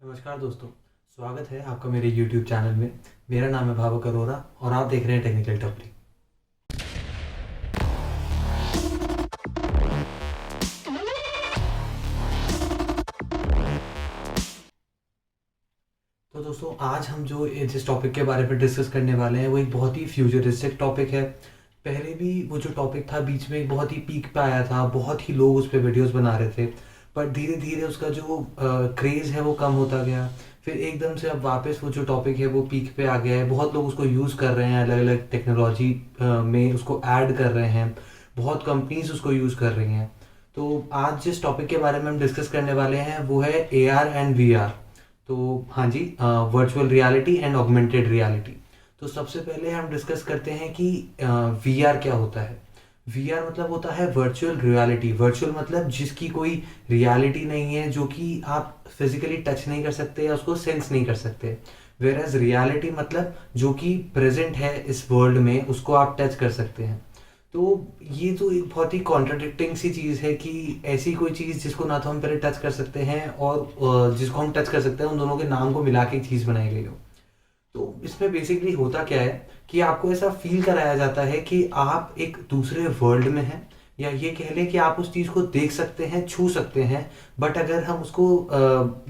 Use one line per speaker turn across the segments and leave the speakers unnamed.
नमस्कार दोस्तों। स्वागत है आपका मेरे YouTube चैनल में। मेरा नाम है भावक अरोरा और आप देख रहे हैं टेक्निकल टपरी। तो दोस्तों आज हम जिस टॉपिक के बारे में डिस्कस करने वाले हैं वो एक बहुत ही फ्यूचरिस्टिक टॉपिक है। पहले भी वो जो टॉपिक था बीच में एक बहुत ही पीक पे आया था, बहुत ही लोग उस पर वीडियोस बना रहे थे, पर धीरे धीरे उसका जो क्रेज़ है वो कम होता गया। फिर एकदम से अब वापस वो जो टॉपिक है वो पीक पे आ गया है, बहुत लोग उसको यूज़ कर रहे हैं, अलग अलग टेक्नोलॉजी में उसको ऐड कर रहे हैं, बहुत कंपनीज उसको यूज़ कर रही हैं। तो आज जिस टॉपिक के बारे में हम डिस्कस करने वाले हैं वो है AR एंड VR। तो हाँ जी, virtual reality and augmented reality. तो सबसे पहले हम डिस्कस करते हैं कि VR क्या होता है। VR मतलब होता है वर्चुअल रियलिटी। वर्चुअल मतलब जिसकी कोई रियलिटी नहीं है, जो कि आप फिजिकली टच नहीं कर सकते या उसको सेंस नहीं कर सकते। वेयर एज रियलिटी मतलब जो कि प्रेजेंट है इस वर्ल्ड में, उसको आप टच कर सकते हैं। तो ये तो एक बहुत ही कॉन्ट्राडिक्टिंग सी चीज़ है कि ऐसी कोई चीज़ जिसको ना तो हम पहले टच कर सकते हैं और जिसको हम टच कर सकते हैं, उन दोनों के नाम को मिला के एक चीज़ बनाई गई हो। तो इसमें बेसिकली होता क्या है कि आपको ऐसा फील कराया जाता है कि आप एक दूसरे वर्ल्ड में हैं, या ये कह लें कि आप उस चीज़ को देख सकते हैं, छू सकते हैं। बट अगर हम उसको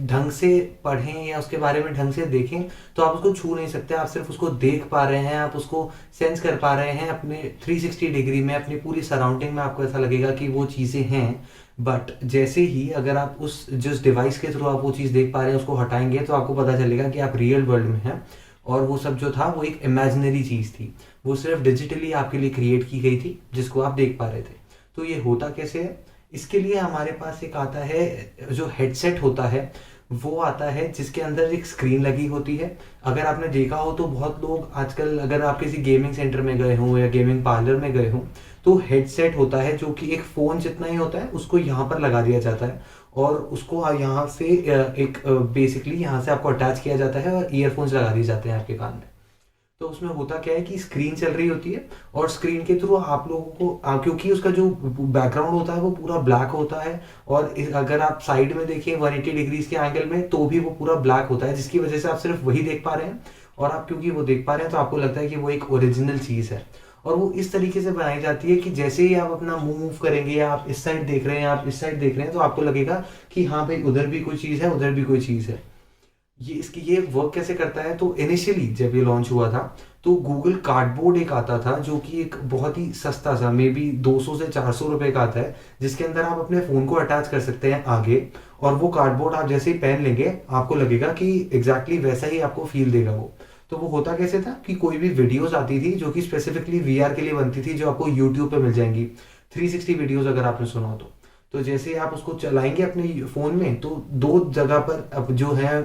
ढंग से पढ़ें या उसके बारे में ढंग से देखें तो आप उसको छू नहीं सकते। आप सिर्फ उसको देख पा रहे हैं, आप उसको सेंस कर पा रहे हैं अपने 360 डिग्री में, अपनी पूरी सराउंडिंग में। आपको ऐसा लगेगा कि वो चीज़ें हैं, बट जैसे ही अगर आप उस जिस डिवाइस के थ्रू आप वो चीज़ देख पा रहे हैं उसको हटाएंगे तो आपको पता चलेगा कि आप रियल वर्ल्ड में हैं, और वो सब जो था वो एक इमेजिनरी चीज़ थी। वो सिर्फ डिजिटली आपके लिए क्रिएट की गई थी जिसको आप देख पा रहे थे। तो ये होता कैसे है? इसके लिए हमारे पास एक आता है, जो हेडसेट होता है वो आता है, जिसके अंदर एक स्क्रीन लगी होती है। अगर आपने देखा हो तो बहुत लोग आजकल, अगर आप किसी गेमिंग सेंटर में गए हों या गेमिंग पार्लर में गए हों, तो हेडसेट होता है जो कि एक फ़ोन जितना ही होता है, उसको यहाँ पर लगा दिया जाता है और उसको यहाँ से एक बेसिकली यहाँ से आपको अटैच किया जाता है और ईयरफोन्स लगा दिए जाते हैं आपके कान में। तो उसमें होता क्या है कि स्क्रीन चल रही होती है और स्क्रीन के थ्रू आप लोगों को क्योंकि उसका जो बैकग्राउंड होता है वो पूरा ब्लैक होता है, और अगर आप साइड में देखिए 180 डिग्रीज के एंगल में तो भी वो पूरा ब्लैक होता है, जिसकी वजह से आप सिर्फ वही देख पा रहे हैं। और आप क्योंकि वो देख पा रहे हैं तो आपको लगता है कि वो एक ओरिजिनल चीज़ है। और वो इस तरीके से बनाई जाती है कि जैसे ही आप अपना मुंह मूव करेंगे, या आप इस साइड देख रहे हैं, आप इस साइड देख रहे हैं, तो आपको लगेगा कि हाँ भाई उधर भी कोई चीज़ है, उधर भी कोई चीज़ है। ये वर्क कैसे करता है? तो इनिशियली जब ये लॉन्च हुआ था तो गूगल कार्डबोर्ड एक आता था, जो कि एक बहुत ही सस्ता सा, मे बी 200 से 400 रुपए का आता है, जिसके अंदर आप अपने फ़ोन को अटैच कर सकते हैं आगे। और वो कार्डबोर्ड आप जैसे ही पहन लेंगे आपको लगेगा कि एग्जैक्टली वैसा ही आपको फील देगा वो। तो वो होता कैसे था कि कोई भी वीडियोस आती थी जो कि स्पेसिफिकली VR के लिए बनती थी, जो आपको यूट्यूब पे मिल जाएंगी, 360 वीडियोस अगर आपने सुना हो तो जैसे आप उसको चलाएंगे अपने फ़ोन में तो दो जगह पर अब जो है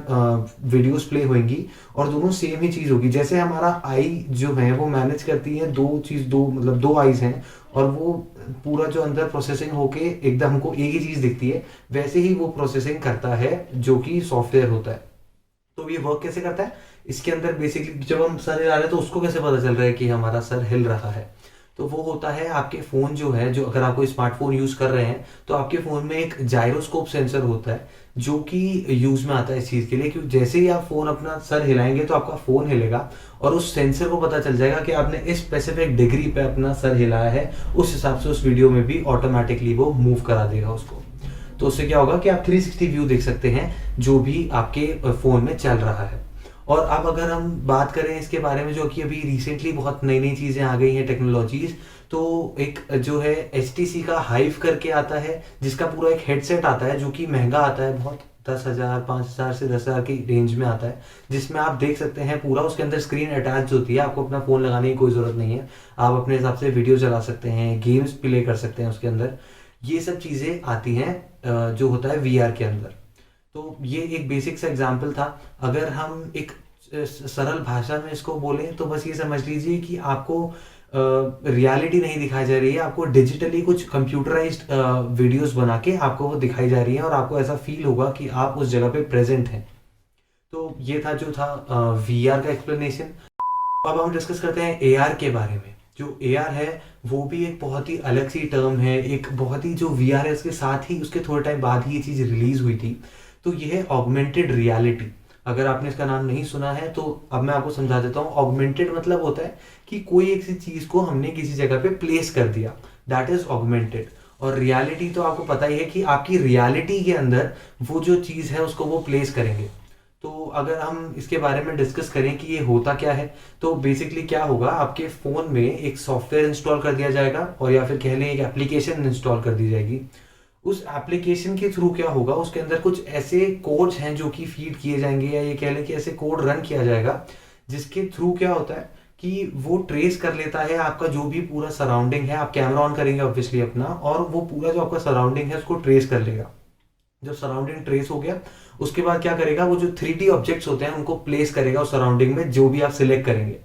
वीडियोस प्ले होंगी, और दोनों सेम ही चीज़ होगी। जैसे हमारा आई जो है वो मैनेज करती है दो चीज़, दो मतलब दो आईज हैं, और वो पूरा जो अंदर प्रोसेसिंग होके एकदम हमको एक ही चीज़ दिखती है, वैसे ही वो प्रोसेसिंग करता है जो कि सॉफ्टवेयर होता है। तो ये वर्क कैसे करता है? इसके अंदर बेसिकली जब हम सर हिला रहे हैं तो उसको कैसे पता चल रहा है कि हमारा सर हिल रहा है? तो वो होता है आपके फ़ोन जो है, जो अगर आप कोई स्मार्टफोन यूज़ कर रहे हैं तो आपके फ़ोन में एक जायरोस्कोप सेंसर होता है, जो कि यूज़ में आता है इस चीज़ के लिए, क्योंकि जैसे ही आप फ़ोन अपना सर हिलाएंगे तो आपका फ़ोन हिलेगा, और उस सेंसर को पता चल जाएगा कि आपने इस स्पेसिफिक डिग्री पे अपना सर हिलाया है। उस हिसाब से उस वीडियो में भी ऑटोमेटिकली वो मूव करा देगा उसको। तो उससे क्या होगा कि आप 360 व्यू देख सकते हैं जो भी आपके फ़ोन में चल रहा है। और अब अगर हम बात करें इसके बारे में, जो कि अभी रिसेंटली बहुत नई नई चीज़ें आ गई हैं, टेक्नोलॉजीज़, तो एक जो है HTC का हाइव करके आता है, जिसका पूरा एक हेडसेट आता है जो कि महंगा आता है बहुत, 10,000 5,000 से 10,000 की रेंज में आता है, जिसमें आप देख सकते हैं पूरा, उसके अंदर स्क्रीन अटैच होती है, आपको अपना फ़ोन लगाने की कोई ज़रूरत नहीं है। आप अपने हिसाब से वीडियो चला सकते हैं, गेम्स प्ले कर सकते हैं उसके अंदर। ये सब चीज़ें आती हैं जो होता है VR के अंदर। तो ये एक बेसिक सा एग्जाम्पल था। अगर हम एक सरल भाषा में इसको बोलें तो बस ये समझ लीजिए कि आपको रियलिटी नहीं दिखाई जा रही है, आपको डिजिटली कुछ कंप्यूटराइज्ड वीडियोस बना के आपको वो दिखाई जा रही है, और आपको ऐसा फील होगा कि आप उस जगह पे प्रेजेंट हैं। तो ये था जो था VR का एक्सप्लेनेशन। अब हम डिस्कस करते हैं AR के बारे में। जो AR है वो भी एक बहुत ही अलग सी टर्म है, एक बहुत ही, जो VR है उसके साथ ही उसके थोड़े टाइम बाद ही ये चीज़ रिलीज हुई थी। तो ये है ऑगमेंटेड रियलिटी। अगर आपने इसका नाम नहीं सुना है तो अब मैं आपको समझा देता हूँ। ऑगमेंटेड मतलब होता है कि कोई एक सी चीज को हमने किसी जगह पे प्लेस कर दिया, दैट इज ऑगमेंटेड। और रियलिटी तो आपको पता ही है कि आपकी रियलिटी के अंदर वो जो चीज है उसको वो प्लेस करेंगे। तो अगर हम इसके बारे में डिस्कस करें कि ये होता क्या है, तो बेसिकली क्या होगा, आपके फ़ोन में एक सॉफ्टवेयर इंस्टॉल कर दिया जाएगा और या फिर कह लें एक एप्लीकेशन इंस्टॉल कर दी जाएगी। उस एप्लीकेशन के थ्रू क्या होगा, उसके अंदर कुछ ऐसे कोड्स हैं जो कि फीड किए जाएंगे, या ये कह लें कि ऐसे कोड रन किया जाएगा जिसके थ्रू क्या होता है कि वो ट्रेस कर लेता है आपका जो भी पूरा सराउंडिंग है। आप कैमरा ऑन करेंगे ऑब्वियसली अपना, और वो पूरा जो आपका सराउंडिंग है उसको ट्रेस कर लेगा। जब सराउंडिंग ट्रेस हो गया उसके बाद क्या करेगा, वो जो 3D ऑब्जेक्ट्स होते हैं उनको प्लेस करेगा उस सराउंडिंग में जो भी आप सिलेक्ट करेंगे।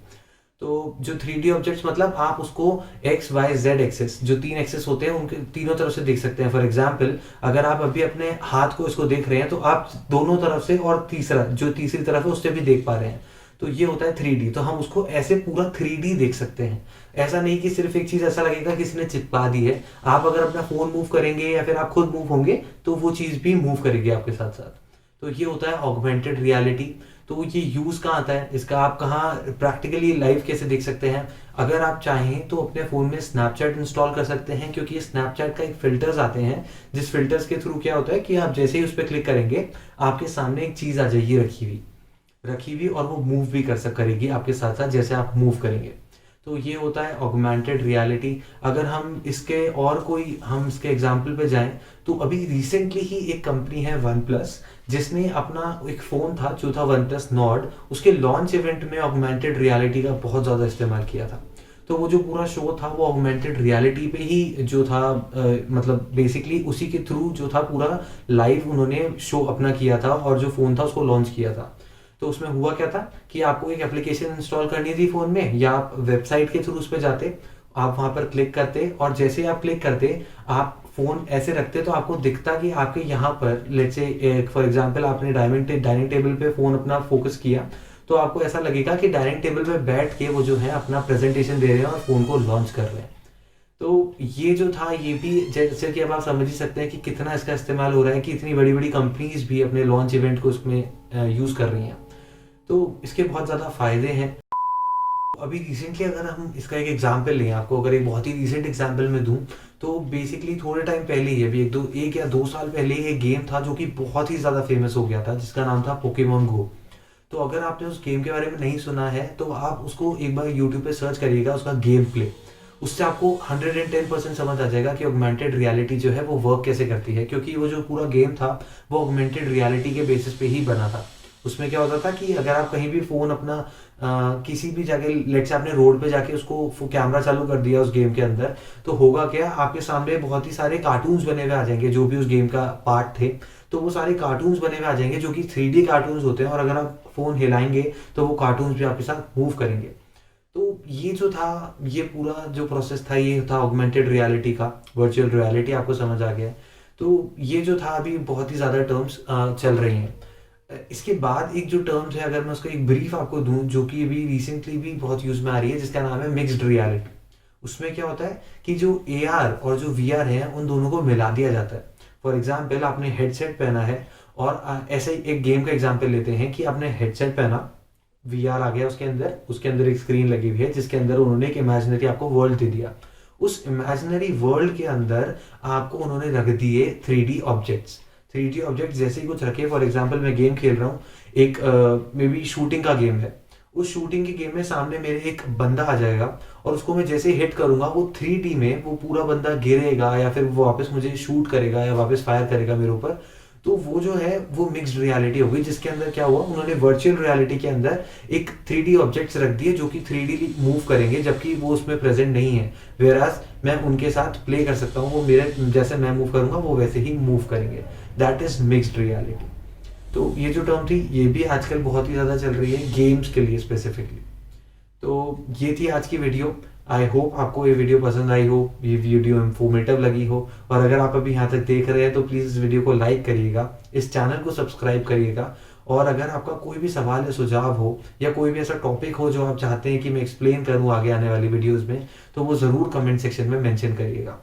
तो जो 3D ऑब्जेक्ट्स मतलब आप उसको एक्स वाई जेड एक्सेस, जो 3 एक्सेस होते हैं उनके तीनों तरफ से देख सकते हैं। फॉर एग्जाम्पल अगर आप अभी अपने हाथ को इसको देख रहे हैं तो आप दोनों तरफ से और तीसरा जो तीसरी तरफ है उससे भी देख पा रहे हैं। तो ये होता है 3D। तो हम उसको ऐसे पूरा 3D देख सकते हैं। ऐसा नहीं कि सिर्फ एक चीज ऐसा लगेगा किसी ने चिपका दी है। आप अगर अपना फोन मूव करेंगे या फिर आप खुद मूव होंगे तो वो चीज भी मूव करेगी आपके साथ साथ। तो ये होता है ऑगमेंटेड रियलिटी। तो ये यूज कहाँ आता है इसका, आप कहाँ प्रैक्टिकली लाइव कैसे देख सकते हैं। अगर आप चाहें तो अपने फोन में स्नैपचैट इंस्टॉल कर सकते हैं, क्योंकि ये स्नैपचैट का एक फिल्टर्स आते हैं जिस फिल्टर्स के थ्रू क्या होता है कि आप जैसे ही उस पर क्लिक करेंगे आपके सामने एक चीज आ जाएगी रखी हुई, और वो मूव भी करेगी आपके साथ साथ जैसे आप मूव करेंगे। तो ये होता है ऑगमेंटेड रियलिटी। अगर हम इसके और कोई हम इसके एग्जाम्पल पे जाएं तो अभी रिसेंटली ही एक कंपनी है वन प्लस, जिसने अपना एक फ़ोन था जो था वन प्लस नॉर्ड, उसके लॉन्च इवेंट में ऑगमेंटेड रियलिटी का बहुत ज़्यादा इस्तेमाल किया था। तो वो जो पूरा शो था वो ऑगमेंटेड रियलिटी पे ही जो था, मतलब बेसिकली उसी के थ्रू जो था पूरा लाइव उन्होंने शो अपना किया था और जो फ़ोन था उसको लॉन्च किया था। तो उसमें हुआ क्या था कि आपको एक एप्लीकेशन इंस्टॉल करनी थी फ़ोन में, या आप वेबसाइट के थ्रू उस पर जाते, आप वहाँ पर क्लिक करते, और जैसे ही आप क्लिक करते आप फ़ोन ऐसे रखते तो आपको दिखता कि आपके यहाँ पर लेट्स से फॉर एग्जांपल आपने डाइनिंग टेबल पे फ़ोन अपना फोकस किया, तो आपको ऐसा लगेगा कि डाइनिंग टेबल पे बैठ के वो जो है अपना प्रेजेंटेशन दे रहे हैं और फ़ोन को लॉन्च कर रहे हैं। तो ये जो था ये भी जैसे कि अब आप समझ ही सकते हैं कि कितना इसका इस्तेमाल हो रहा है, कि इतनी बड़ी बड़ी कंपनीज भी अपने लॉन्च इवेंट को उसमें यूज़ कर रही हैं। तो इसके बहुत ज़्यादा फ़ायदे हैं। अभी रिसेंटली अगर हम इसका एक एग्जांपल लें, आपको अगर एक बहुत ही रिसेंट एग्जांपल मैं दूं, तो बेसिकली थोड़े टाइम पहले ही, अभी एक या दो साल पहले ही एक गेम था जो कि बहुत ही ज़्यादा फेमस हो गया था, जिसका नाम था पोकेमॉन गो। तो अगर आपने उस गेम के बारे में नहीं सुना है तो आप उसको एक बार यूट्यूब पे सर्च करिएगा, उसका गेम प्ले। उससे आपको 110% समझ आ जाएगा कि ऑगमेंटेड रियलिटी जो है वो वर्क कैसे करती है, क्योंकि वो जो पूरा गेम था वो ऑगमेंटेड रियलिटी के बेसिस पे ही बना था। उसमें क्या होता था कि अगर आप कहीं भी फ़ोन अपना किसी भी जगह, लेट्स से आपने रोड पे जाके उसको कैमरा चालू कर दिया उस गेम के अंदर, तो होगा क्या, आपके सामने बहुत ही सारे कार्टून्स बने हुए आ जाएंगे जो भी उस गेम का पार्ट थे। तो वो सारे कार्टून्स बने हुए आ जाएंगे जो कि 3D कार्टून्स होते हैं, और अगर आप फ़ोन हिलाएंगे तो वो कार्टून्स भी आपके साथ मूव करेंगे। तो ये जो था, ये पूरा जो प्रोसेस था ये था ऑगमेंटेड रियलिटी का। वर्चुअल रियलिटी आपको समझ आ गया है। तो ये जो था अभी बहुत ही ज़्यादा टर्म्स चल रही हैं। इसके बाद एक जो टर्म्स है, अगर मैं उसका एक ब्रीफ आपको दूं, जो कि अभी रिसेंटली भी बहुत यूज में आ रही है, जिसका नाम है मिक्स्ड रियलिटी। उसमें क्या होता है कि जो AR और जो VR है उन दोनों को मिला दिया जाता है। फॉर एग्जाम्पल आपने हेडसेट पहना है, और ऐसे ही एक गेम का एग्जाम्पल लेते हैं कि आपने हेडसेट पहना, VR आ गया उसके अंदर एक स्क्रीन लगी हुई है जिसके अंदर उन्होंने एक इमेजिनरी आपको वर्ल्ड दे दिया। उस इमेजिनरी वर्ल्ड के अंदर आपको उन्होंने रख दिए 3D ऑब्जेक्ट्स। 3D ऑब्जेक्ट जैसे ही कुछ रखे, फॉर एग्जांपल मैं गेम खेल रहा हूँ, एक मे बी शूटिंग का गेम है। उस शूटिंग के गेम में सामने मेरे एक बंदा आ जाएगा, और उसको मैं जैसे हिट करूंगा वो 3D में वो पूरा बंदा गिरेगा, या फिर वो वापस मुझे शूट करेगा या वापस फायर करेगा मेरे ऊपर। तो वो जो है वो मिक्स्ड रियलिटी हो गई, जिसके अंदर क्या हुआ, उन्होंने वर्चुअल रियलिटी के अंदर एक 3D ऑब्जेक्ट्स रख दिए जो कि 3D मूव करेंगे, जबकि वो उसमें प्रेजेंट नहीं है। वेराज मैं उनके साथ प्ले कर सकता हूँ, वो मेरे जैसे मैं मूव करूंगा वो वैसे ही मूव करेंगे। That is mixed reality. तो ये जो टर्म थी ये भी आजकल बहुत ही ज़्यादा चल रही है गेम्स के लिए स्पेसिफिकली। तो ये थी आज की वीडियो। आई होप आपको ये वीडियो पसंद आई हो, ये वीडियो इंफॉर्मेटिव लगी हो, और अगर आप अभी यहाँ तक देख रहे हैं तो प्लीज़ इस वीडियो को लाइक करिएगा, इस चैनल को सब्सक्राइब करिएगा। और अगर आपका कोई भी सवाल या सुझाव हो, या कोई भी ऐसा टॉपिक हो जो आप चाहते हैं कि मैं एक्सप्लेन करूँ आगे आने वाली वीडियोज़ में, तो वो ज़रूर कमेंट सेक्शन में मेंशन करिएगा।